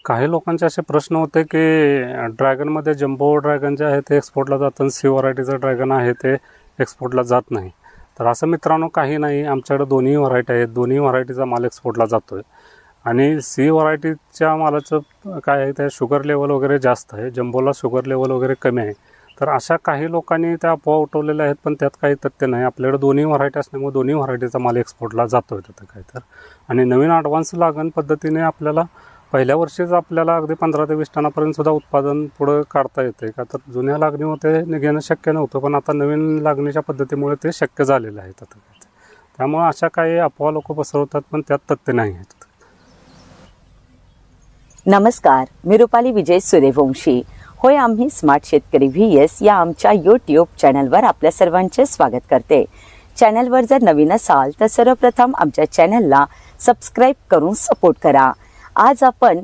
काही लोकांचे असे प्रश्न होते की ड्रॅगनमध्ये जम्बो ड्रॅगन जे आहे ते एक्सपोर्टला जातं, सी व्हरायटीचं ड्रॅगन आहे ते एक्सपोर्टला जात नाही. तर असं मित्रांनो काही नाही, आमच्याकडे दोन्ही व्हरायटी आहेत, दोन्ही व्हरायटीचा माल एक्सपोर्टला जातो आहे. आणि सी व्हरायटीच्या मालाचं काय आहे, ते शुगर लेवल वगैरे जास्त आहे, जम्बोला शुगर लेवल वगैरे कमी आहे. तर अशा काही लोकांनी त्या अफवा उठवलेल्या आहेत, पण त्यात काही तथ्य नाही. आपल्याकडे दोन्ही व्हरायटी असल्यामुळे दोन्ही व्हरायटीचा माल एक्सपोर्टला जातो आहे तिथं काय तर. आणि नवीन ॲडव्हान्स लागण पद्धतीने आपल्याला पहिल्या वर्षीच आपल्याला अगदी 15 ते 20 टनापर्यंत सुद्धा उत्पादन पुढं काढता येते का. तर जुन्या लागणीमध्ये घेणं शक्य नव्हतं, पण आता नवीन लागणीच्या पद्धतीमुळे ते शक्य झालेलं आहे आता. त्यामुळे अशा काही अफवा लोक पसरवतात, पण त्यात तथ्य नाही आहेत. नमस्कार, मी रुपाली विजय सूर्यवंशी. होय, आम्ही स्मार्ट शेतकरी VS या आमच्या YouTube चॅनलवर आपल्या सर्वांचे स्वागत करते. चॅनलवर जर नवीन असाल तर सर्वप्रथम आमच्या चॅनलला सबस्क्राईब करून सपोर्ट करा. आज आपण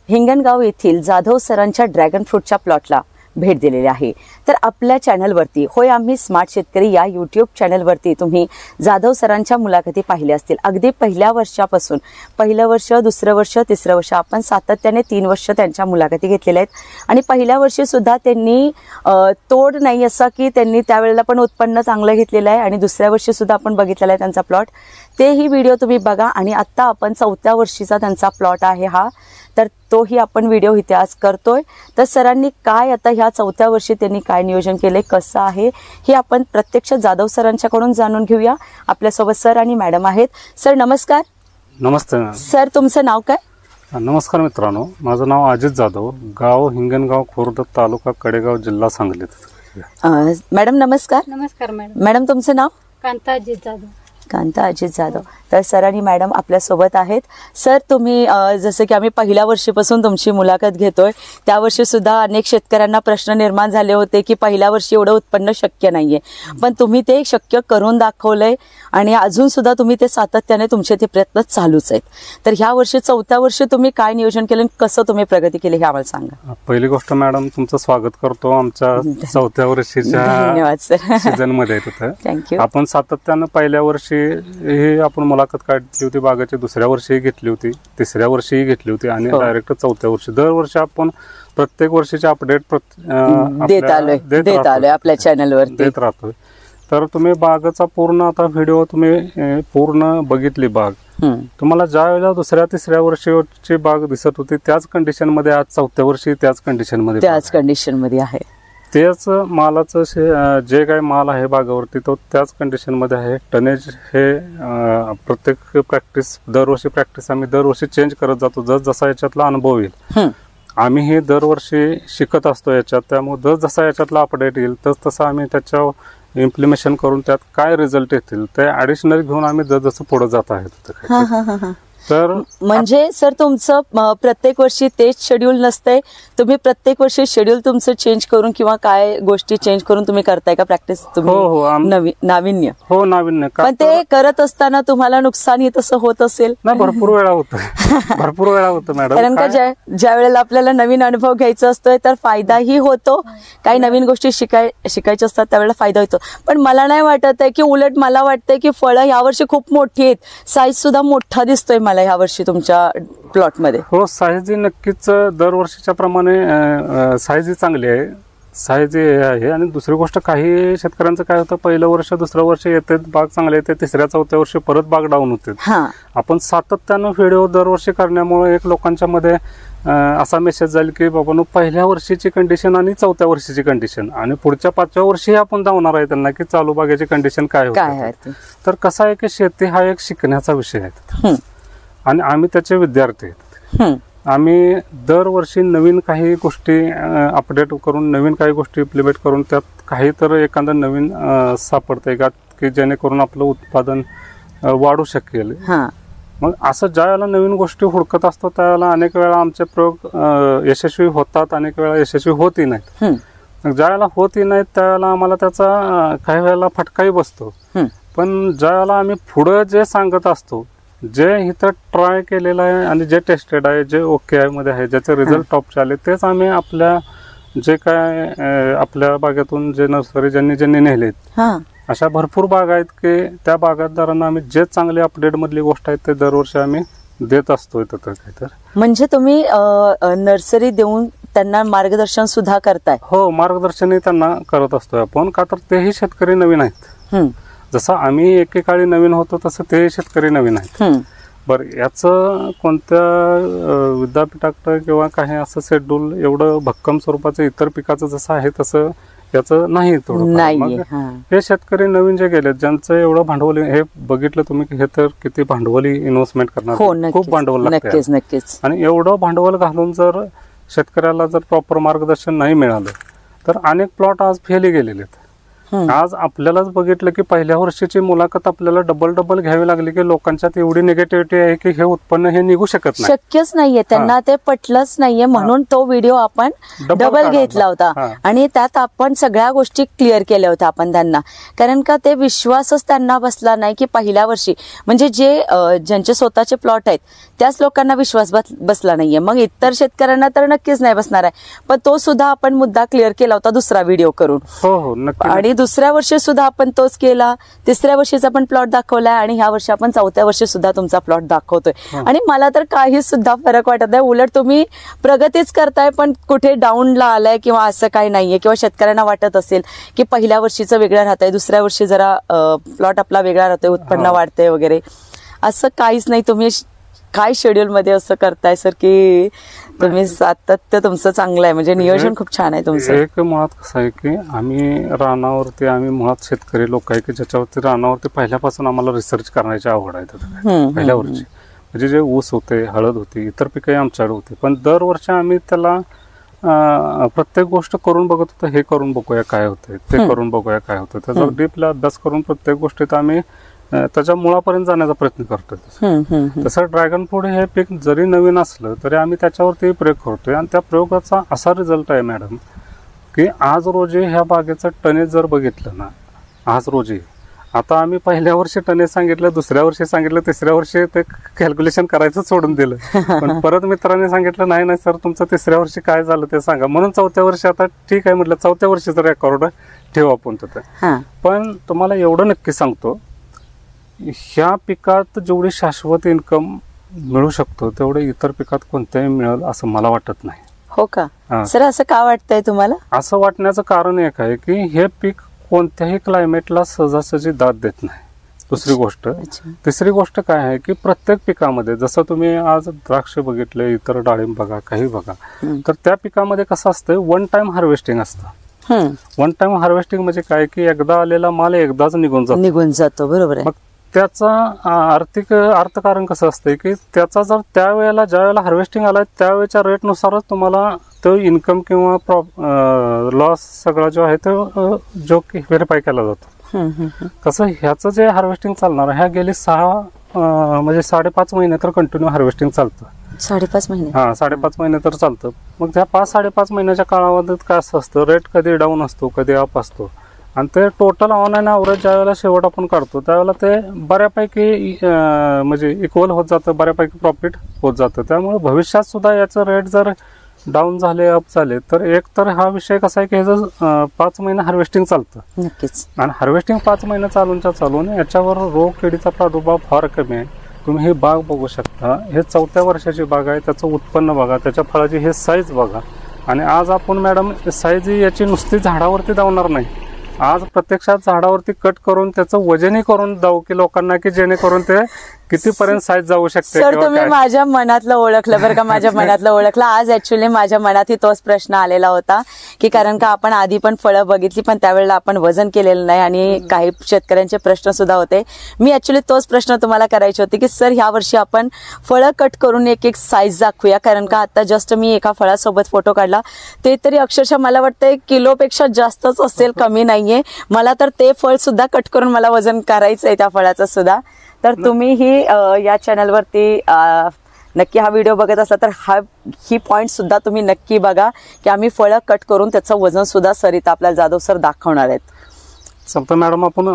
हिंगणगाव येथील जाधव सरांच्या ड्रॅगन फ्रूटच्या प्लॉटला भेट दिलेली आहे. तर आपल्या चॅनलवरती होय आम्ही स्मार्ट शेतकरी या YouTube चॅनलवरती तुम्ही जाधव सरांच्या मुलाखती पाहिल्या असतील. अगदी पहिल्या वर्षापासून, पहिलं वर्ष, दुसरं वर्ष, तिसरं वर्ष, आपण सातत्याने 3 वर्ष त्यांच्या मुलाखती घेतलेल्या आहेत. आणि पहिल्या वर्षी सुद्धा त्यांनी तोड नाही असा की त्यांनी त्यावेळेला पण उत्पन्न चांगलं घेतलेलं आहे. आणि दुसऱ्या वर्षी सुद्धा आपण बघितलेला आहे त्यांचा प्लॉट. तेही व्हिडिओ तुम्ही बघा. आणि आत्ता आपण 4थ्या वर्षीचा त्यांचा प्लॉट आहे हा, तर तोही आपण व्हिडिओ इथे आज करतोय. तर सरांनी काय आता ह्या 4थ्या वर्षी त्यांनी काय नियोजन केले, कसं आहे हे आपण प्रत्यक्ष जाधव सरांच्याकडून जाणून घेऊया. आपल्यासोबत सर आणि मॅडम आहेत. सर नमस्कार. नमस्ते सर, तुमचं नाव काय? नमस्कार मित्रांनो, माझं नाव अजित जाधव, गाव हिंगणगाव, खुर्द, तालुका कडेगाव, जिल्हा सांगली. मॅडम नमस्कार. नमस्कार मॅडम. मॅडम तुमचं नाव? कांता अजित जाधव. कांता अजित जाधव. तर सर आणि मॅडम आपल्या सोबत आहेत. सर, तुम्ही जसं की आम्ही पहिल्या वर्षीपासून तुमची मुलाखत घेतोय, त्या वर्षी सुद्धा अनेक शेतकऱ्यांना प्रश्न निर्माण झाले होते की पहिल्या वर्षी एवढं उत्पन्न शक्य नाहीये, पण तुम्ही ते शक्य करून दाखवलंय. आणि अजून सुद्धा तुम्ही ते सातत्याने तुमचे ते प्रयत्न चालूच आहेत. तर ह्या वर्षी 4थ्या वर्षी तुम्ही काय नियोजन केलं, कसं तुम्ही प्रगती केली हे आम्हाला सांगा. पहिली गोष्ट मॅडम, तुमचं स्वागत करतो आमच्या 4थ्या वर्षीच्या धन्यवाद सर सीझन मध्ये. थँक्यू. आपण सातत्यानं पहिल्या वर्षी ही आपण मुलाखत काढली होती बागाची, दुसऱ्या वर्षीही घेतली होती, तिसऱ्या वर्षीही घेतली होती, आणि डायरेक्ट 4थ्या वर्षी. दरवर्षी आपण प्रत्येक वर्षीचे अपडेट देत आलोय आपल्या चॅनलवर देत राहतोय. तर तुम्ही बागाचा पूर्ण आता व्हिडिओ तुम्ही पूर्ण बघितली बाग. तुम्हाला ज्या वेळेला दुसऱ्या तिसऱ्या वर्षीची बाग दिसत होती त्याच कंडिशन मध्ये आज 4थ्या वर्षी त्याच कंडिशन मध्ये आहे. तेच मालाचं जे काही माल आहे बागावरती तो त्याच कंडिशन मध्ये आहे. टनेज हे प्रत्येक प्रॅक्टिस आम्ही दरवर्षी चेंज करत जातो. जसा याच्यातला अनुभव येईल, आम्ही हे दरवर्षी शिकत असतो याच्यात. त्यामुळे जसा याच्यातला अपडेट येईल तसं आम्ही त्याच्यावर इम्प्लिमेशन करून त्यात काय रिझल्ट येतील ते ऍडिशनल घेऊन आम्ही जसं पुढे जात आहेत. तर म्हणजे सर, तुमचं प्रत्येक वर्षी तेच शेड्यूल नसतंय, तुम्ही प्रत्येक वर्षी शेड्यूल तुमचं चेंज करून किंवा काय गोष्टी चेंज करून तुम्ही करताय का प्रॅक्टिस? तुम्ही नाविन्य. हो, नाविन्य. पण ते करत असताना तुम्हाला नुकसानही तसं होत असेल ना? भरपूर वेळा होतं मॅडम. कारण का ज्या वेळेला आपल्याला नवीन अनुभव घ्यायचा असतोय तर फायदाही होतो, काही नवीन गोष्टी शिकायच्या असतात त्यावेळेला फायदा होतो. पण मला नाही वाटत आहे की, उलट मला वाटतंय की फळं यावर्षी खूप मोठी आहेत, साईज सुद्धा मोठा दिसतोय मला ह्या वर्षी तुमच्या प्लॉट मध्ये. हो, साईज नक्कीच दरवर्षीच्या प्रमाणे साईज चांगली आहे, साईज आहे. आणि दुसरी गोष्ट, काही शेतकऱ्यांचं काय होतं, पहिलं वर्ष दुसरं वर्ष येते बाग चांगले येते, तिसऱ्या 4थ्या वर्षी परत बाग डाऊन होते. आपण सातत्यानं व्हिडिओ दरवर्षी करण्यामुळे एक लोकांच्या मध्ये असा मेसेज जाईल की बाबा पहिल्या वर्षीची कंडिशन आणि 4थ्या वर्षीची कंडिशन आणि पुढच्या 5व्या वर्षी आपण धावणार आहे त्यांना की चालू बागेची कंडिशन काय होती. तर कसं आहे की शेती हा एक शिकण्याचा विषय आहे आणि आम्ही त्याचे विद्यार्थी आहेत. आम्ही दरवर्षी नवीन काही गोष्टी अपडेट करून, नवीन काही गोष्टी इम्प्लिमेंट करून त्यात काही तर एखादं नवीन सापडतंय का की जेणेकरून आपलं उत्पादन वाढू शकेल. मग असं ज्या वेळेला नवीन गोष्टी हुडकत असतो त्यावेळेला अनेक वेळा आमचे प्रयोग यशस्वी होतात, अनेक वेळा यशस्वी होतही नाहीत. ज्या वेळेला होतही नाहीत त्यावेळेला आम्हाला त्याचा काही वेळेला फटकाही बसतो. पण ज्या वेळेला आम्ही पुढं जे सांगत असतो, जे इथं ट्राय केलेलं आहे आणि जे टेस्टेड आहे, जे OKI मध्ये आहे, ज्याचे रिझल्ट टॉपचे आले, तेच आम्ही आपल्या जे काय आपल्या बागेतून जे नर्सरी ज्यांनी नेलेत अशा भरपूर बाग आहेत की त्या बागायतदारांना आम्ही जे चांगले अपडेट मधली गोष्ट आहेत ते दरवर्षी आम्ही देत असतो इथं तर काही तर. म्हणजे तुम्ही नर्सरी देऊन त्यांना मार्गदर्शन सुद्धा करताय? हो, मार्गदर्शनही त्यांना करत असतोय आपण, का तर तेही शेतकरी नवीन आहेत. जसं आम्ही एकेकाळी नवीन होतो तसं ते शेतकरी नवीन आहेत. बरं, याचं कोणत्या विद्यापीठाकडं किंवा काही असं शेड्यूल एवढं भक्कम स्वरूपाचं इतर पिकाचं जसं आहे तसं याचं नाही. थोडं मग हे शेतकरी नवीन जे गेले ज्यांचं एवढं भांडवली, हे बघितलं तुम्ही हे तर किती भांडवली इन्व्हेस्टमेंट करणार, खूप भांडवल लागतं. आणि एवढं भांडवल घालून जर शेतकऱ्याला जर प्रॉपर मार्गदर्शन नाही मिळालं तर अनेक प्लॉट आज फेली गेलेले आहेत. आज आपल्यालाच बघितलं की पहिल्या वर्षीची मुलाखत आपल्याला डबल घ्यावी लागली की लोकांच्यात एवढी निगेटिव्हिटी आहे की हे उत्पन्न हे निघू शकत नाही, शक्यच नाहीये त्यांना, ते पटलंच नाहीये. म्हणून तो व्हिडिओ आपण डबल घेतला होता आणि त्यात आपण सगळ्या गोष्टी क्लिअर केल्या होत्या आपण त्यांना. कारण का ते विश्वासच त्यांना बसला नाही की पहिल्या वर्षी म्हणजे ज्यांचे स्वतःचे प्लॉट आहेत त्याच लोकांना विश्वास बसला नाहीये. मग इतर शेतकऱ्यांना तर नक्कीच नाही बसणार आहे. पण तो सुद्धा आपण मुद्दा क्लिअर केला होता दुसरा व्हिडिओ करून. हो, नक्की. आणि दुसऱ्या वर्षी सुद्धा आपण तोच केला. तिसऱ्या वर्षीचा पण प्लॉट दाखवलाय आणि ह्या वर्षी आपण चौथ्या वर्षी सुद्धा तुमचा प्लॉट दाखवतोय. आणि मला तर काही सुद्धा फरक वाटत नाही, उलट तुम्ही प्रगतीच करताय. पण कुठे डाऊनला आलाय किंवा असं काही नाहीये, किंवा शेतकऱ्यांना वाटत असेल की पहिल्या वर्षीचं वेगळं राहतंय, दुसऱ्या वर्षी जरा प्लॉट आपला वेगळा राहतोय, उत्पन्न वाढतंय वगैरे, असं काहीच नाही. तुम्ही काय शेड्यूल मध्ये असं करताय सर की तुम्ही सातत्य तुमचं चांगलं आहे, म्हणजे नियोजन खूप छान आहे तुमचं. एक मुळात कसं आहे की आम्ही मुळात शेतकरी लोक आहे की ज्याच्यावरती रानावरती पहिल्यापासून आम्हाला रिसर्च करण्याची आवड आहे. पहिल्या वर्षी म्हणजे जे ऊस होते, हळद होती, इतर पिकंही आमच्याकडे होती, पण दरवर्षी आम्ही त्याला प्रत्येक गोष्ट करून बघत होतो. हे करून बघूया काय होतंय, ते करून बघूया काय होतं, त्याचा डीपला अभ्यास करून प्रत्येक गोष्टीत आम्ही त्याच्या मुळापर्यंत जाण्याचा प्रयत्न करतोय. तसं ड्रॅगन फ्रूट हे पीक जरी नवीन असलं तरी आम्ही त्याच्यावरती प्रयोग करतोय. आणि त्या प्रयोगाचा असा रिझल्ट आहे मॅडम की आज रोजी ह्या बागेचं टनेज जर बघितलं ना, आज रोजी आता आम्ही पहिल्या वर्षी टनेज सांगितलं, दुसऱ्या वर्षी सांगितलं, तिसऱ्या वर्षी ते कॅल्क्युलेशन करायचं सोडून दिलं. पण परत मित्रांनी सांगितलं नाही सर तुमचं तिसऱ्या वर्षी काय झालं ते सांगा. म्हणून चौथ्या वर्षी आता ठीक आहे म्हटलं, चौथ्या वर्षीचं रेकॉर्ड ठेवू आपण तिथं. पण तुम्हाला एवढं नक्की सांगतो, ह्या पिकात जेवढी शाश्वत इन्कम मिळू शकतो तेवढे इतर पिकात कोणत्याही मिळेल असं मला वाटत नाही. हो का सर, असं का वाटतंय तुम्हाला? असं वाटण्याचं कारण एक आहे की हे पीक कोणत्याही क्लायमेटला सहजासहजी दाद देत नाही. दुसरी गोष्ट. तिसरी गोष्ट काय आहे की प्रत्येक पिकामध्ये, जसं तुम्ही आज द्राक्ष बघितले, इतर डाळिंब बघा, काही बघा, तर त्या पिकामध्ये कसं असतं, वन टाइम हार्वेस्टिंग असतं. वन टाइम हार्वेस्टिंग म्हणजे काय की एकदा आलेला माल एकदाच निघून जातो. बरोबर आहे. मग त्याचा अर्थकारण कसं असतंय की त्याचा जर त्यावेळेला ज्यावेळेला हार्वेस्टिंग आलाय त्यावेळेच्या रेटनुसारच तुम्हाला तो इन्कम किंवा लॉस सगळा जो आहे तो जो व्हेरीफाय केला जातो. तसं ह्याचं जे हार्वेस्टिंग चालणार ह्या गेली 5.5 महिने तर कंटिन्यू हार्वेस्टिंग चालतं. 5.5 महिने? 5.5 महिने तर चालतं. मग त्या 5-5.5 महिन्याच्या काळामध्ये काय असं असतं, रेट कधी डाऊन असतो, कधी अप असतो. आणि ते टोटल ऑन अँड ॲव्हरेज ज्या वेळेला शेवट आपण काढतो त्यावेळेला ते बऱ्यापैकी म्हणजे इक्वल होत जातं, बऱ्यापैकी प्रॉफिट होत जातं. त्यामुळे भविष्यात सुद्धा याचं रेट जर डाऊन झाले, अप झाले, तर एक तर हा विषय कसा आहे की ह्याचं 5 महिने हार्वेस्टिंग चालतं. नक्कीच. आणि हार्वेस्टिंग 5 महिने चालून याच्यावर रोग किडीचा प्रादुर्भाव फार कमी आहे. तुम्ही ही बाग बघू शकता, हे 4थ्या वर्षाची बाग आहे. त्याचं उत्पन्न बघा, त्याच्या फळाची हे साईज बघा. आणि आज आपण मॅडम साईज याची नुसती झाडावरती धावणार नाही, आज प्रत्यक्षात झाडावरती कट करून त्याचं वजनही करून जाऊ की लोकांना, की जेणेकरून ते कितीपर्यंत साईज जाऊ शकते. सर तुम्ही माझ्या मनातलं ओळखलं बरं का, माझ्या मनातलं ओळखलं. आज ऍक्च्युली माझ्या मनातही तोच प्रश्न आलेला होता की कारण का आपण आधी पण फळं बघितली पण त्यावेळेला आपण वजन केलेलं नाही आणि काही शेतकऱ्यांचे प्रश्न सुद्धा होते. मी ऍक्च्युली तोच प्रश्न तुम्हाला करायचे होते की सर ह्या वर्षी आपण फळं कट करून एक साईज दाखवूया. कारण का आता जस्ट मी एका फळासोबत फोटो काढला, ते तरी अक्षरशः मला वाटतं 1 किलोपेक्षा जास्तच असेल, कमी नाहीये. मला तर ते फळ सुद्धा कट करून मला वजन करायचंय त्या फळाचं सुद्धा. तर तुम्ही ही या चॅनलवरती नक्की हा व्हिडिओ बघत असला तर ही पॉइंट सुद्धा तुम्ही नक्की बघा की आम्ही फळं कट करून त्याचं वजन सुद्धा सरिता आपल्याला जाधव सर दाखवणार आहेत. चालतं मॅडम, आपण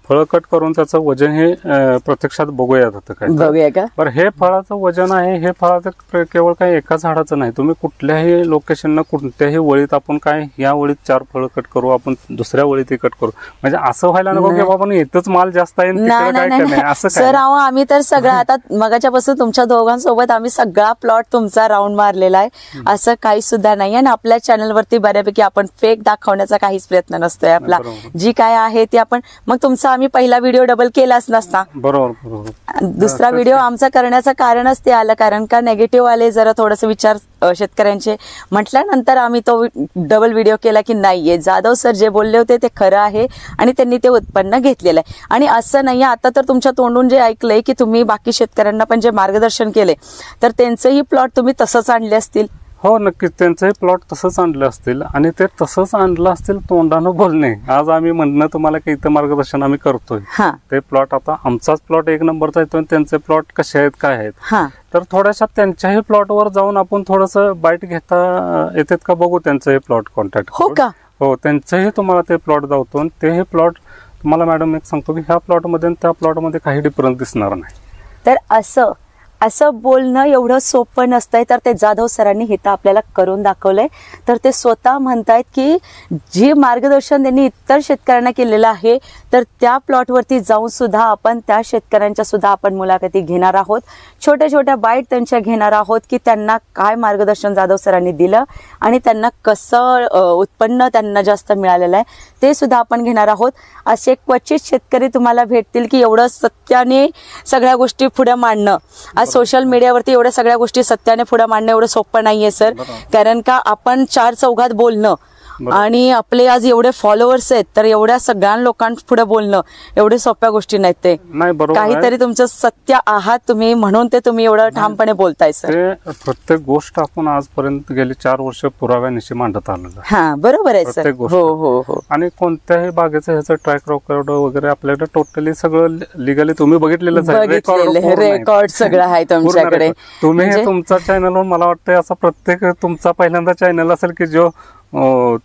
फळ कट करून त्याचं वजन हे प्रत्यक्षात बघूयात आता काय. बघूया का? बरं, हे फळाचं वजन आहे, हे फळाचं केवळ काही एका झाडाचं नाही. तुम्ही कुठल्याही लोकेशनला कोणत्याही वळीत आपण काय या वळीत 4 फळं कट करू, आपण दुसऱ्या वळीत कट करू, म्हणजे असं व्हायला नको की बाबा इथंच माल जास्त आहे काय नाही असं सर. आम्ही तर सगळं आता मगाच्यापासून तुमच्या दोघांसोबत आम्ही सगळा प्लॉट तुमचा राऊंड मारलेला आहे, असं काही सुद्धा नाही. आणि आपल्या चॅनलवरती बऱ्यापैकी आपण फेक दाखवण्याचा काहीच प्रयत्न नसतोय आपला. जी काय आहे ती आपण, मग तुमचा आम्ही पहिला व्हिडिओ डबल केलाच नसता. बरोबर. दुसरा व्हिडिओ आमचा करण्याचं कारणच ते आलं, कारण का नेगेटिव्ह आले जरा थोडस विचार शेतकऱ्यांचे, म्हटल्यानंतर आम्ही तो डबल व्हिडिओ केला की नाहीये, जाधव सर जे बोलले होते ते खरं आहे आणि त्यांनी ते उत्पन्न घेतलेलं आहे. आणि असं नाहीये, आता तर तुमच्या तोंडून जे ऐकलंय की तुम्ही बाकी शेतकऱ्यांना पण जे मार्गदर्शन केले तर त्यांचंही प्लॉट तुम्ही तसंच आणले असतील. हो नक्कीच, त्यांचंही प्लॉट तसंच आणलं असतील आणि ते तसंच आणलं असतील तोंडानं बोलणे. आज आम्ही म्हणणं तुम्हाला की इथं मार्गदर्शन आम्ही करतोय, ते प्लॉट आता आमचाच प्लॉट 1 नंबरचा येतोय, त्यांचे प्लॉट कसे आहेत काय आहेत, तर थोड्याशा त्यांच्याही प्लॉटवर जाऊन आपण थोडस बाईट घेता येतात का बघू, त्यांचंही प्लॉट कॉन्टॅक्ट. हो का? हो, त्यांचंही तुम्हाला ते प्लॉट दावतो आणि ते हे प्लॉट तुम्हाला मॅडम एक सांगतो की ह्या प्लॉटमध्ये आणि त्या प्लॉटमध्ये काही डिफरन्स दिसणार नाही. तर असं बोलणं एवढं सोपं नसतंय, तर ते जाधव सरांनी इथं आपल्याला करून दाखवलंय. तर ते स्वतः म्हणतायत की जे मार्गदर्शन त्यांनी इतर शेतकऱ्यांना केलेलं आहे, तर त्या प्लॉटवरती जाऊन सुद्धा आपण त्या शेतकऱ्यांच्या सुद्धा आपण मुलाखती घेणार आहोत, छोट्या छोट्या बाईट त्यांच्या घेणार आहोत की त्यांना काय मार्गदर्शन जाधव सरांनी दिलं आणि त्यांना कसं उत्पन्न त्यांना जास्त मिळालेलं आहे ते सुद्धा आपण घेणार आहोत. असे क्वचित शेतकरी तुम्हाला भेटतील की एवढं सत्याने सगळ्या गोष्टी पुढे मांडणं, आज सोशल मीडियावरती एवढ्या सगळ्या गोष्टी सत्याने पुढे मांडणं एवढं सोपं नाहीये सर. कारण का आपण 4 चौघात बोलणं आणि आपले आज एवढे फॉलोअर्स आहेत, तर एवढ्या सगळ्या लोकांपुढे बोलणं एवढे सोप्या गोष्टी नाहीत. ते काहीतरी तुमचं सत्य आहात तुम्ही, म्हणून ते तुम्ही एवढं ठामपणे बोलताय सर. प्रत्येक गोष्ट आपण आजपर्यंत गेली 4 वर्ष पुराव्यानिशी मांडत आलेलं. हा बरोबर आहे सर. हो. आणि कोणत्याही बागेचं ह्याचं ट्रॅक रेकॉर्ड वगैरे आपल्याकडे टोटली सगळं लिगली तुम्ही बघितलेलंच आहे, रेकॉर्ड सगळं आहे तुमच्याकडे. तुम्ही तुमच्या चॅनलवर मला वाटतं असा प्रत्येक तुमचा पहिल्यांदा चॅनल असेल की जो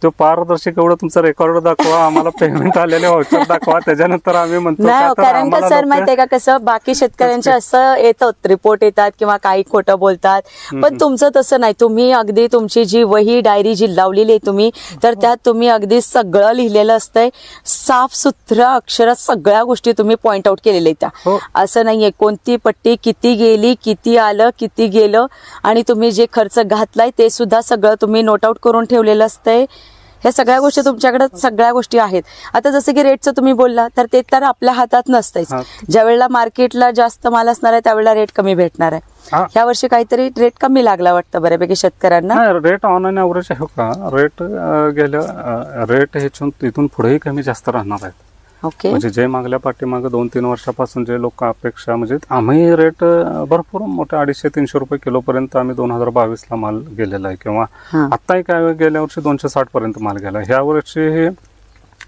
तो पारदर्शक एवढं तुमचा रेकॉर्ड दाखवा, आम्हाला पेमेंट आलेले व्हाउचर दाखवा, त्याच्यानंतर आम्ही म्हणतो. कारण का सर माहितीये का, कसं बाकी शेतकऱ्यांचे असं येतात रिपोर्ट येतात किंवा काही खोटं बोलतात, पण तुमचं तसं नाही. तुम्ही अगदी तुमची जी वही डायरी जी लावलेली आहे तुम्ही, तर त्यात तुम्ही अगदी सगळं लिहिलेलं असतंय, साफ सुथरा अक्षरात सगळ्या गोष्टी तुम्ही पॉइंट आउट केलेल्या त्या. असं नाहीये कोणती पट्टी किती गेली, किती आलं, किती गेलं, आणि तुम्ही जे खर्च घातलाय ते सुद्धा सगळं तुम्ही नोट आउट करून ठेवलेलं असतं. ह्या सगळ्या गोष्टी तुमच्याकडे सगळ्या गोष्टी आहेत. आता जसं की रेटचं तुम्ही बोलला, तर ते तर आपल्या हातात नसतंच. ज्या वेळेला मार्केटला जास्त माल असणार आहे त्यावेळेला रेट कमी भेटणार आहे. ह्या वर्षी काहीतरी रेट कमी लागला वाटतं बऱ्यापैकी शेतकऱ्यांना. रेट ऑन अँड ॲव्हरेज आहे का, रेट गेल्या रेट इथून पुढेही कमी जास्त राहणार आहेत. म्हणजे जे मागल्या पाठीमागे 2-3 वर्षापासून जे लोक अपेक्षा, म्हणजे आम्ही रेट भरपूर मोठे 250-300 रुपये किलो पर्यंत आम्ही 2022ला माल गेलेला आहे, किंवा आताही काय गेल्या वर्षी 260 पर्यंत माल गेला. ह्या वर्षी हे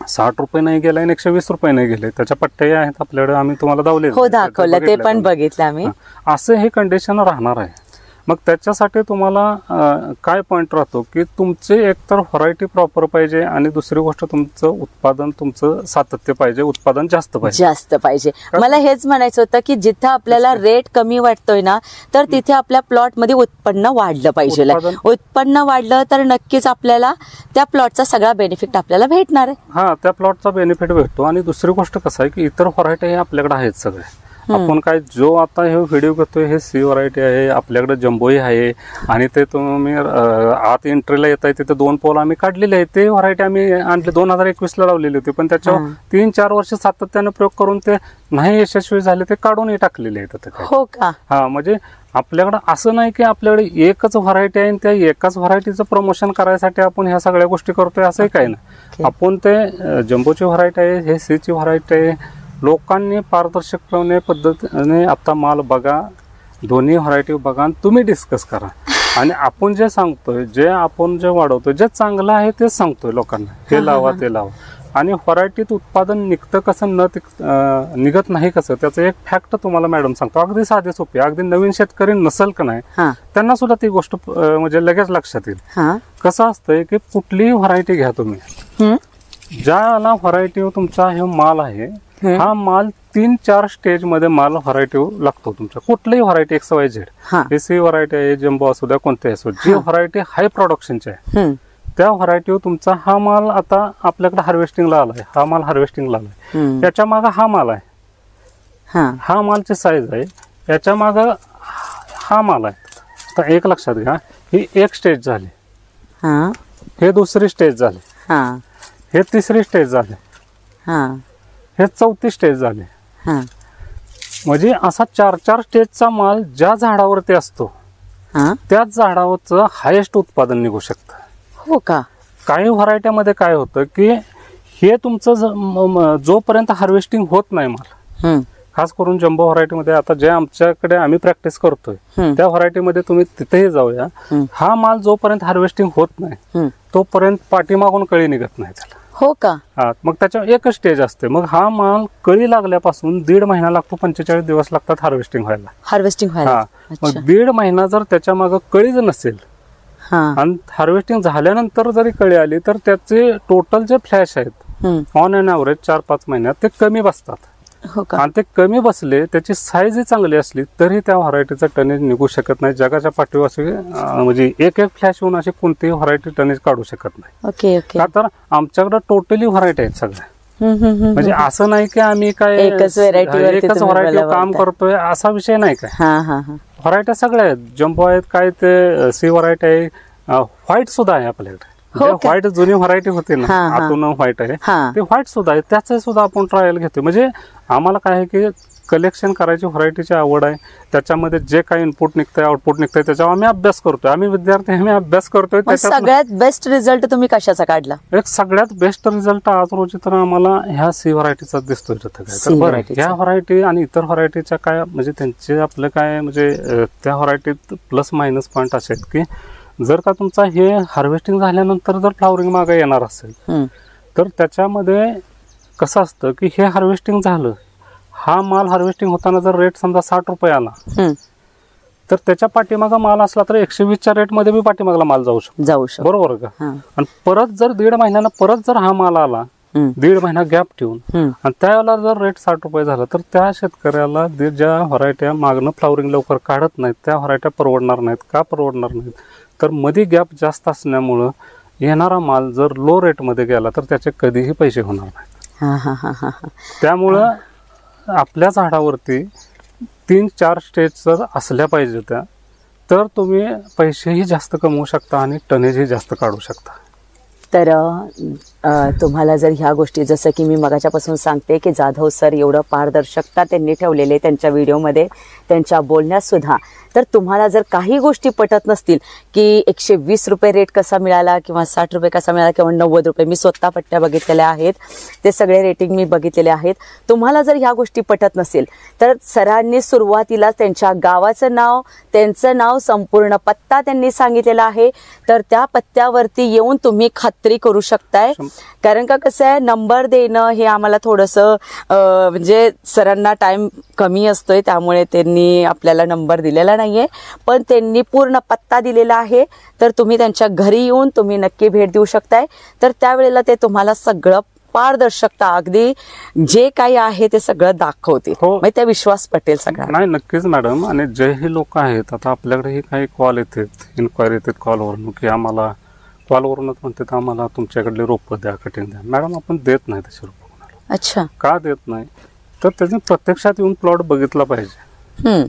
60 रुपये नाही गेला आणि 120 रुपये नाही गेले. त्याच्या पट्ट्याही आहेत आपल्याकडे, आम्ही तुम्हाला दाखवलं, ते पण बघितलं आम्ही. असं हे कंडिशन राहणार आहे. मग त्याच्यासाठी तुम्हाला काय पॉइंट राहतो की तुमचे एकतर व्हरायटी प्रॉपर पाहिजे आणि दुसरी गोष्ट तुमचं उत्पादन, तुमचं सातत्य पाहिजे, उत्पादन जास्त पाहिजे. मला हेच म्हणायचं होतं की जिथं आपल्याला रेट कमी वाटतोय ना, तर तिथे आपल्या प्लॉट मध्ये उत्पन्न वाढलं पाहिजे. उत्पन्न वाढलं तर नक्कीच आपल्याला त्या प्लॉटचा सगळा बेनिफिट आपल्याला भेटणार आहे. त्या प्लॉटचा बेनिफिट भेटतो. आणि दुसरी गोष्ट कसं आहे की इतर व्हरायटी हे आपल्याकडे आहेत सगळे. आपण काय जो आता हे व्हिडिओ करतोय हे सी व्हरायटी आहे, आपल्याकडे जम्बोही आहे, आणि ते तुम्ही आत एंट्रीला येत आहे तिथे 2 पोल आम्ही काढलेले आहेत. ते व्हरायटी आम्ही आणली 2021ला लावलेली होती, पण त्याच्यावर 3-4 वर्ष सातत्याने प्रयोग करून ते नाही यशस्वी झाले, ते काढूनही टाकलेले आहेत. हो का? म्हणजे आपल्याकडे असं नाही की आपल्याकडे एकच व्हरायटी आहे, त्या एकाच व्हरायटीचं प्रमोशन करायसाठी आपण ह्या सगळ्या गोष्टी करतोय असंही काही नाही. आपण ते जम्बोची व्हरायटी आहे, हे सीची व्हरायटी आहे, लोकांनी पारदर्शकपणे पद्धतीने आता माल बघा, दोन्ही व्हरायटी बघा, तुम्ही डिस्कस करा. आणि आपण जे सांगतोय, आपण जे वाढवतोय, जे चांगलं आहे तेच सांगतोय लोकांना, हे लावा ते लावा. आणि व्हरायटीत उत्पादन निघतं कसं, निघत नाही कसं, त्याचं एक फॅक्ट तुम्हाला मॅडम सांगतो, अगदी साधे सोपे. अगदी नवीन शेतकरी नसेल का नाही, त्यांना सुद्धा ती गोष्ट म्हणजे लगेच लक्षात येईल. कसं असतंय की कुठलीही व्हरायटी घ्या तुम्ही, ज्याला व्हरायटी तुमचा हे माल आहे, हा माल 3-4 स्टेज मध्ये माल व्हरायटी लागतो तुमचा. कुठलीही व्हरायटी XYZ, एसी व्हरायटी आहे, जम्बो असू द्या, कोणते असू, जी व्हरायटी हाय प्रोडक्शनची आहे त्या व्हरायटीवर तुमचा हा माल आता आपल्याकडे हार्वेस्टिंगला आलाय. हा माल हार्वेस्टिंगला आलाय, त्याच्या मागे हा माल आहे, हा मालची साईज आहे, याच्या मागे हा माल आहे. आता एक लक्षात घ्या, ही एक स्टेज झाली, हे दुसरी स्टेज झाली, हे तिसरी स्टेज झाली, हे चौथी स्टेज झाली. म्हणजे असा 4-4 स्टेजचा माल ज्या झाडावरती असतो त्याच झाडावरचं हायेस्ट उत्पादन निघू शकतं. हो का? काही व्हरायट्यामध्ये काय होतं की हे तुमचं जोपर्यंत हार्वेस्टिंग होत नाही माल, खास करून जम्बो व्हरायटीमध्ये, आता जे आमच्याकडे आम्ही प्रॅक्टिस करतोय त्या व्हरायटीमध्ये तुम्ही तिथेही जाऊया, हा माल जोपर्यंत हार्वेस्टिंग होत नाही तोपर्यंत पाठीमागून कळी निघत नाही त्याला. हो का? मग त्याच्या एकच स्टेज असते. मग हा माल कळी लागल्यापासून 1.5 महिना लागतो, 45 दिवस लागतात हार्वेस्टिंग व्हायला. मग 1.5 महिना जर त्याच्या मागे कळीच नसेल आणि हार्वेस्टिंग झाल्यानंतर जरी कळी आली तर त्याचे टोटल जे फ्लॅश आहेत ऑन एन ॲव्हरेज 4-5 महिन्यात ते कमी बसतात. आणि ते कमी बसले, त्याची साईज चांगली असली तरी त्या व्हरायटीचा टनेज निघू शकत नाही. जगाच्या पाठीवर असे म्हणजे एक फ्लॅश होऊन अशी कोणतीही व्हरायटी टनेज काढू शकत नाही. का तर आमच्याकडे टोटली व्हरायटी आहेत सगळ्या. म्हणजे असं नाही की आम्ही काय एकच व्हरायटी काम करतोय असा विषय नाही. काय व्हरायट्या सगळ्या आहेत, जम्बो आहेत, काय ते सी व्हरायटी आहे, व्हाईट सुद्धा आहे आपल्याकडे. व्हाईट जुनी व्हरायटी होती ना, आतून व्हाईट आहे, ते व्हाईट सुद्धा आहे, त्याच सुद्धा आपण ट्रायल घेतोय. म्हणजे आम्हाला काय आहे की कलेक्शन करायची व्हरायटीची आवड आहे. त्याच्यामध्ये जे काही इनपुट निघतंय, आउटपुट निघतंय, त्याच्यावर आम्ही अभ्यास करतोय. आम्ही विद्यार्थी आम्ही अभ्यास करतोय. सगळ्यात बेस्ट रिझल्ट तुम्ही कशाचा काढला? एक सगळ्यात बेस्ट रिझल्ट आज रोजी तर आम्हाला ह्या सी व्हरायटीचा दिसतोय. ह्या व्हरायटी आणि इतर व्हरायटीच्या काय म्हणजे त्यांचे आपलं काय म्हणजे त्या व्हरायटीत प्लस मायनस पॉईंट असे आहेत की जर का तुमचा हे हार्वेस्टिंग झाल्यानंतर जर फ्लावरिंग मागे येणार असेल तर त्याच्यामध्ये कसं असतं की हे हार्वेस्टिंग झालं, हा माल हार्वेस्टिंग होताना जर रेट समजा 60 रुपये आला तर त्याच्या पाठीमागा माल असला तर 120च्या रेटमध्ये बी पाठीमागला माल जाऊ शकतो. बरोबर का? आणि परत जर 1.5 महिन्यानं परत जर हा माल आला, 1.5 महिना गॅप ठेवून, आणि त्यावेळेला जर रेट 60 रुपये झाला तर त्या शेतकऱ्याला ज्या व्हरायट्या मागणं फ्लावरिंग लवकर काढत नाहीत त्या व्हरायट्या परवडणार नाहीत. का परवडणार नाहीत? तर मध्ये गॅप जास्त असल्यामुळं येणारा माल जर लो रेटमध्ये गेला तर त्याचे कधीही पैसे होणार नाहीत. त्यामुळं आपल्या झाडावरती 3-4 स्टेज जर असल्या पाहिजे त्या, तर तुम्ही पैसेही जास्त कमवू शकता आणि टनेजही जास्त काढू शकता. तर तुम्हाला जर ह्या गोष्टी, जसं की मी मगाच्यापासून सांगते की जाधव सर एवढं पारदर्शकता त्यांनी ठेवलेले त्यांच्या व्हिडिओमध्ये, त्यांच्या बोलण्यात सुद्धा, तर तुम्हाला जर काही गोष्टी पटत नसतील की 120 रुपये रेट कसा मिळाला किंवा 60 रुपये कसा मिळाला किंवा 90 रुपये, मी स्वतः पट्ट्या बघितलेल्या आहेत, ते सगळे रेटिंग मी बघितलेले आहेत. तुम्हाला जर ह्या गोष्टी पटत नसेल तर सरांनी सुरुवातीला त्यांच्या गावाचं नाव, त्यांचं नाव, संपूर्ण पत्ता त्यांनी सांगितलेला आहे. तर त्या पत्त्यावरती येऊन तुम्ही खात्री करू शकताय. कारण का कसं आहे, नंबर देणं हे आम्हाला थोडंसं म्हणजे सरांना टाइम कमी असतोय त्यामुळे त्यांनी आपल्याला नंबर दिलेला नाहीये, पण त्यांनी पूर्ण पत्ता दिलेला आहे. तर तुम्ही त्यांच्या घरी येऊन तुम्ही नक्की भेट देऊ शकताय. तर त्यावेळेला ते तुम्हाला सगळं पारदर्शकता अगदी जे काही आहे ते सगळं दाखवतील. म्हणजे त्या विश्वास पटेल सगळा. नाही, नक्कीच मॅडम. आणि जे हे लोक आहेत, आता आपल्याकडे हे काही कॉल येतात, इन्क्वायरी येतात कॉलवरून की आम्हाला कॉलवरूनच म्हणतात आम्हाला तुमच्याकडले रोपं द्या, कटिंग द्या. मॅडम आपण देत नाही तसे रोपं कोणाला. अच्छा, का देत नाही? तर त्याने प्रत्यक्षात येऊन प्लॉट बघितला पाहिजे.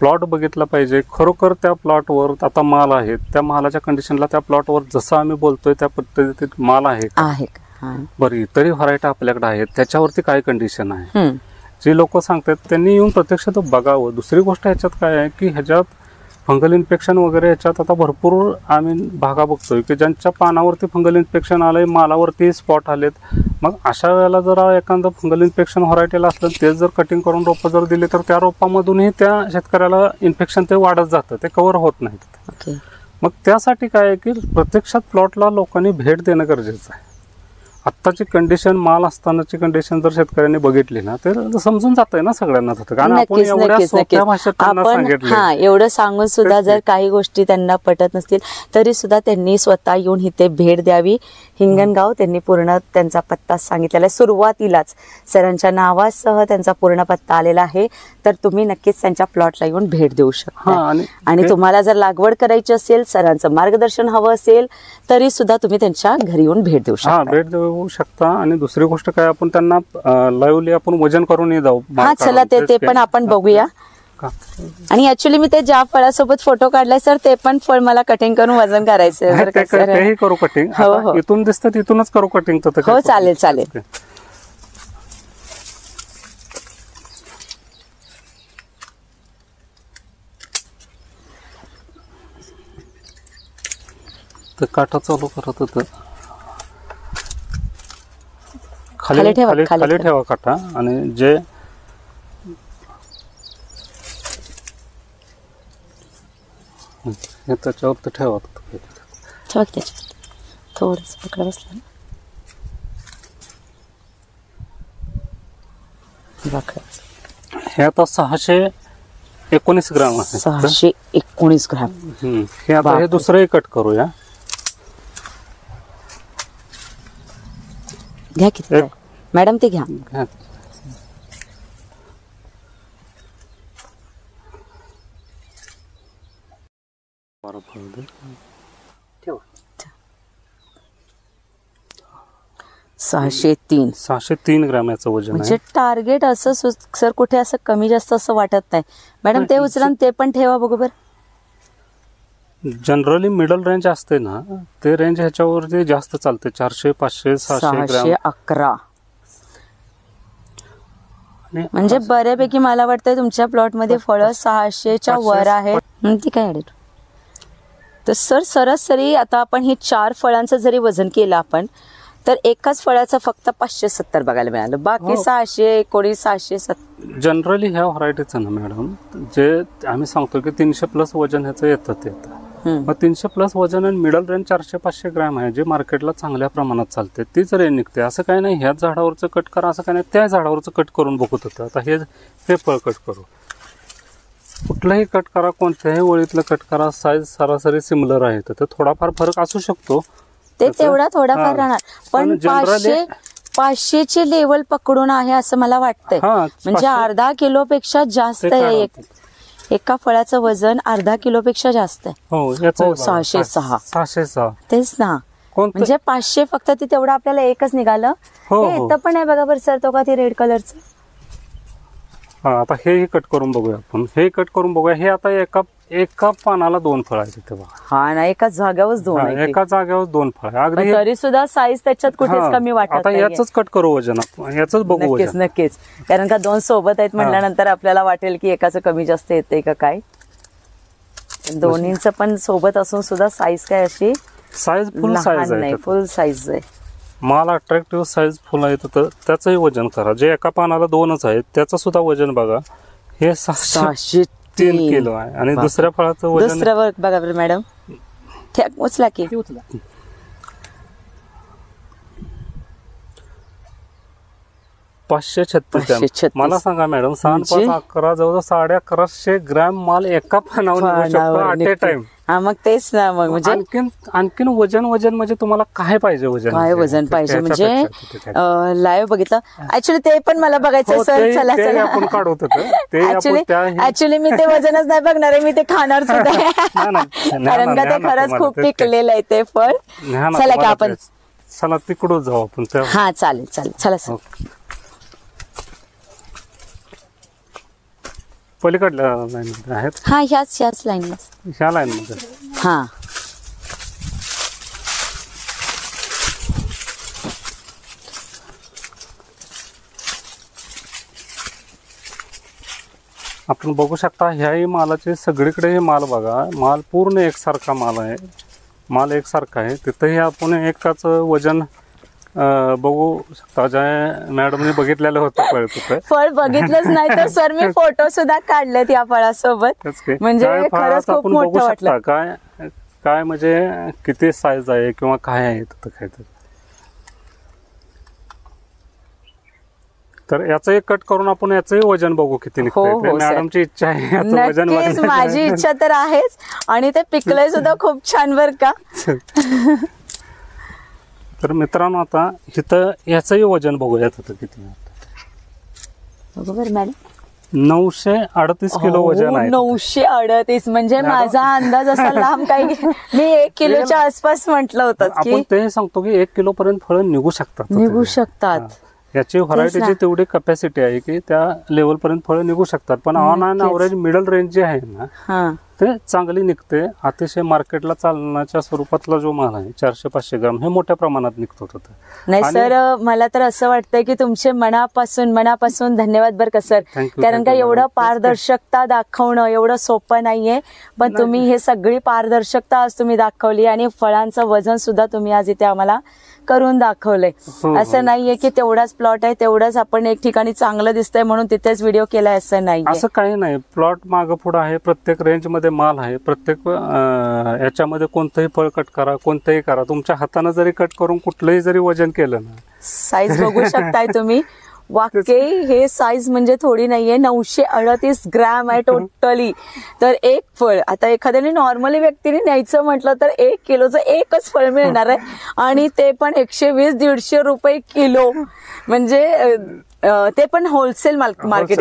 प्लॉट बघितला पाहिजे. खरोखर त्या प्लॉटवर आता माल आहे, त्या मालाच्या कंडिशनला त्या प्लॉटवर जसं आम्ही बोलतोय त्या पद्धतीत माल आहे का? बरं, इतरही व्हरायटी आपल्याकडे आहेत त्याच्यावरती काय कंडिशन आहे, जे लोक सांगतात त्यांनी येऊन प्रत्यक्षात बघावं. दुसरी गोष्ट ह्याच्यात काय आहे की ह्याच्यात फंगल इन्फेक्शन वगैरे ह्याच्यात आता भरपूर आम्ही भागा बघतोय की ज्यांच्या पानावरती फंगल इन्फेक्शन आलंय, मालावरती स्पॉट आलेत. मग अशा वेळेला जर एखादं फंगल इन्फेक्शन व्हरायटीला असलं, तेच जर कटिंग करून रोपं जर दिले तर त्या रोपामधूनही त्या शेतकऱ्याला इन्फेक्शन ते वाढत जातं, ते कव्हर होत नाहीत. मग त्यासाठी काय आहे की प्रत्यक्षात प्लॉटला लोकांनी भेट देणं गरजेचं आहे. आत्ताची कंडिशन, माल असतानाची कंडिशन जर शेतकऱ्यांनी बघितली ना तर समजून जातंय ना सगळ्यांना. कारण आपण एवढ्या सोप्या भाषेत त्यांना सांगितलं. हा, एवढं सांगून सुद्धा जर काही गोष्टी त्यांना पटत नसतील तरी सुद्धा त्यांनी स्वतः येऊन इथे भेट द्यावी. हिंगणगाव त्यांनी पूर्ण त्यांचा पत्ता सांगितलेला आहे. सुरुवातीलाच सरांच्या नावासह त्यांचा पूर्ण पत्ता आलेला आहे. तर तुम्ही नक्कीच त्यांच्या प्लॉटला येऊन भेट देऊ शकता. आणि तुम्हाला जर लागवड करायची असेल, सरांचं मार्गदर्शन हवं असेल तरी सुद्धा तुम्ही त्यांच्या घरी येऊन भेट देऊ शकता. भेट देऊ शकता. आणि दुसरी गोष्ट काय, आपण त्यांना लाईव्हली आपण वजन करून जाऊ. हा, चला ते पण आपण बघूया. आणि ऍक्च्युली मी ते ज्या फळासोबत फोटो काढलाय सर, ते पण फळ मला कटिंग करून वजन करायचंय. तेही करू कटिंग. इथून दिसतं तिथूनच करू कटिंग. हो, चालेल चालेल. तर काटा चालू करत होत. खाली ठेवा काटा. आणि जे त्याच्यावर ठेवा. थोडस पकडा बसला. हे आता 619 ग्राम आहे. 619 ग्राम. हे आता हे दुसरंही कट करूया. घ्या किती मॅडम, ते घ्या. ठेवा. 603 ग्राम याचं वजन. म्हणजे टार्गेट असं सर कुठे असं कमी जास्त असं वाटत नाही. मॅडम ते उचला, ते पण ठेवा बरोबर. जनरली मिडल रेंज असते ना, ते रेंज ह्याच्यावरती जास्त चालते. 400, 500, 611. म्हणजे बऱ्यापैकी मला वाटतंय तुमच्या प्लॉट मध्ये फळं 600च्या वर आहे. ती काय ऍडेड. तर सर सरासरी आता आपण हे 4 फळांचं जरी वजन केलं आपण, तर एकाच फळाचं फक्त 570 बघायला मिळालं. बाकी 619, 670. जनरली ह्या व्हरायटीचं ना मॅडम, जे आम्ही सांगतो की 300+ वजन ह्याचं येतं. मग 300+ वजन आणि मिडल रेंज 400-500 ग्रॅम आहे, जे मार्केटला चांगल्या प्रमाणात चालते, तीच रेंज निघते. असं काही नाही ह्याच झाडावरचं कट करा, असं काही नाही त्या झाडावरचं कट करून बघत होतं. आता हे फळ कट करू, कुठलंही कट करा, कोणत्याही ओळीतलं कट करा, साईज सरासरी सिमिलर आहे. तर थोडाफार फरक असू शकतो, ते तेवढा थोडाफार राहणार. पण 500ची लेवल पकडून आहे असं मला वाटतंय. म्हणजे अर्धा किलोपेक्षा जास्त आहे. एका फळाचं वजन अर्धा किलोपेक्षा जास्त आहे. हो, 606. तेच ना, म्हणजे 500 फक्त ते तेवढं आपल्याला एकच निघालं. इथं पण आहे बघा बरं सर, तो का ते रेड कलरचं. आता हे कट करून बघूया आपण. हे कट करून बघूया. हे आता एका पानाला 2 फळ आहेत तिथे बघा. हा ना, एका जागेवर 2 आहेत. एका जागेवर 2 फळ. अगदी तरी सुद्धा साईज त्याच्यात कुठेच कमी वाटत आता याच कट करू वजन, याच बघू. नक्कीच. कारण का 2 सोबत आहेत म्हटल्यानंतर आपल्याला वाटेल की एकाचं कमी जास्त येते का काय. दोन्हींचं पण सोबत असून सुद्धा साईज काय अशी साईज फुल साईज आहे, फुल साईज आहे. माल अट्रॅक्टिव्ह साईज फुल आहे. तर त्याचंही वजन करा. जे एका पानाला 2च आहेत त्याचं सुद्धा वजन बघा. हे 603 किलो आहे. आणि दुसऱ्या फळाचं वजन दुसऱ्यावर बघा बरं मॅडम, उचला की. 536. मला सांगा मॅडम, 6-5-11 जवळ 1150 ग्रॅम माल एका पानावर ॲट ए टाइम. हा, मग तेच ना. मग म्हणजे आणखीन वजन म्हणजे तुम्हाला काय पाहिजे, काय वजन पाहिजे म्हणजे लाईव्ह बघितलं. ऍक्च्युली ते पण मला बघायचं सर. चला आपण काढत ऍक्च्युली मी ते वजनच नाही बघणार आहे, मी ते खाणार सुद्धा. कारण का ते खरंच खूप पिकलेलं आहे ते फळ. चला का आपण तिकडून जाऊ आपण. हा, चालेल चला सर. पलीकडल्या लाईन आहेत. हा, ह्याच लाईनला. ह्या लाईन मध्ये. हा, आपण बघू शकता ह्याही मालाचे सगळीकडे हे माल बघा. माल पूर्ण एकसारखा माल आहे. माल एकसारखा आहे. तिथंही आपण एकाच वजन बघू शकता. ज्या मॅडमने बघितलेलं होतं फळ बघितलंच नाही तर सर मी फोटो सुद्धा काढलेत या फळासोबत. म्हणजे खरंच खूप मोठं वाटलं. काय म्हणजे किती साईज आहे किंवा काय आहे तिथं काय. तर तर याचं एक कट करून आपण याचंही वजन बघू किती निघतंय. हो, ते सर. मॅडमची इच्छा आहे याचं वजन नक्कीच वाढवण्याची. माझी इच्छा तर आहेच आणि ते पिकलंय सुद्धा खूप छान बर का. तर मित्रांनो आता इथं याचंही वजन बघूयात आता किती. बरोबर मॅडम 938 किलो वजन आहे. 938 म्हणजे माझा अंदाज असा लांब काही मी 1 किलोच्या आसपास म्हटलं होतं आपण की ते सांगतो की 1 किलो पर्यंत फळं निघू शकतात. निघू शकतात. याची व्हरायटीची तेवढी कॅपॅसिटी आहे की त्या लेवल पर्यंत फळं निघू शकतात. पण on and average middle range जे आहे ना हा ते चांगली निघते. अतिशय मार्केटला चालण्याच्या स्वरूपातला जो माल आहे 400-500 ग्राम हे मोठ्या प्रमाणात निघतो. नाही सर, मला तर असं वाटतंय की तुमचे मनापासून धन्यवाद बरं का सर. कारण का एवढं पारदर्शकता दाखवणं एवढं सोपं नाहीये, पण तुम्ही हे सगळी पारदर्शकता आज तुम्ही दाखवली आणि फळांचं वजन सुद्धा तुम्ही आज इथे आम्हाला करून दाखवलंय. असं नाहीये की तेवढाच प्लॉट आहे तेवढंच आपण एक ठिकाणी चांगलं दिसतंय म्हणून तिथेच व्हिडिओ केलाय असं नाही. असं काही नाही. प्लॉट मागं पुढं आहे, प्रत्येक रेंज मध्ये माल आहे. प्रत्येक याच्यामध्ये कोणतंही फळ कट करा, कोणतंही करा, तुमच्या हाताने जरी कट करून कुठलंही जरी वजन केलं ना, साईज बघू शकताय तुम्ही. वाकई हे साईज म्हणजे थोडी नाहीये. 938 ग्रॅम आहे टोटली. तर एक फळ आता एखाद्याने नॉर्मली व्यक्तीने न्यायचं म्हटलं तर 1 किलोचं एकच फळ मिळणार आहे आणि ते पण 120-150 रुपये किलो. म्हणजे ते पण होलसेल मार्केट.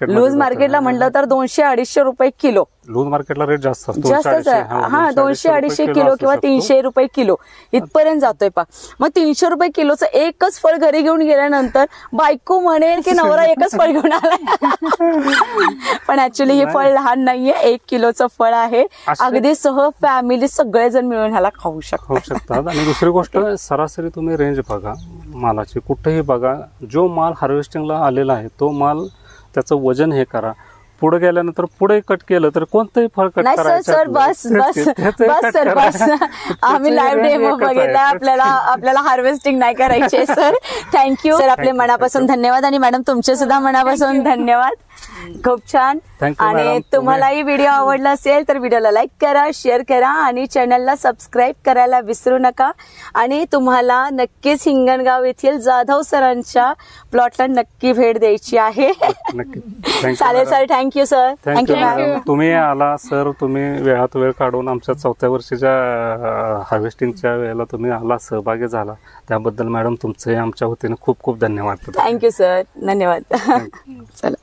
लूज मार्केटला म्हटलं तर 200-250 रुपये किलो. लूज मार्केटला रेट जास्त असतो. जास्त हा 200-250 किलो किंवा 300 रुपये किलो इथपर्यंत जातोय पा. मग 300 रुपये किलोचं एकच फळ घरी घेऊन गेल्यानंतर बायको म्हणेल की नवरा एकच फळ घेऊन आलाय. पण ऍक्च्युली हे फळ लहान नाहीये, 1 किलोचं फळ आहे. अगदी सह फॅमिली सगळेजण मिळून ह्याला खाऊ शकतात. आणि दुसरी गोष्ट, सरासरी तुम्ही रेंज बघा मालाची, कुठेही बघा, जो माल हार्वेस्टिंगला आलेला आहे तो माल त्याचं वजन हे करा. पुढे गेल्यानंतर पुढे कट केलं तर कोणतंही फळ कट करायचं. सर बस आम्ही लाईव्ह डेमो बघितला. आपल्याला हार्वेस्टिंग नाही करायचे सर. थँक्यू सर, आपले मनापासून धन्यवाद आणि मॅडम तुमचे सुद्धा मनापासून धन्यवाद. खूप छान. आणि तुम्हालाही व्हिडिओ आवडला असेल तर व्हिडिओला लाईक करा, शेअर करा आणि चॅनलला सबस्क्राईब करायला विसरू नका. आणि तुम्हाला नक्कीच हिंगणगाव येथील जाधव सरांच्या प्लॉटला नक्की भेट द्यायची आहे. चालेल sir, thank you sir. Thank you madam. तुम्ही आला सर, तुम्ही वेळात वेळ काढून आमच्या 4थ्या वर्षीच्या हार्वेस्टिंगच्या वेळेला तुम्ही आला, सहभागी झाला, त्याबद्दल मॅडम तुमचे आमच्या वतीने खूप खूप धन्यवाद. थँक्यू सर, धन्यवाद. चला.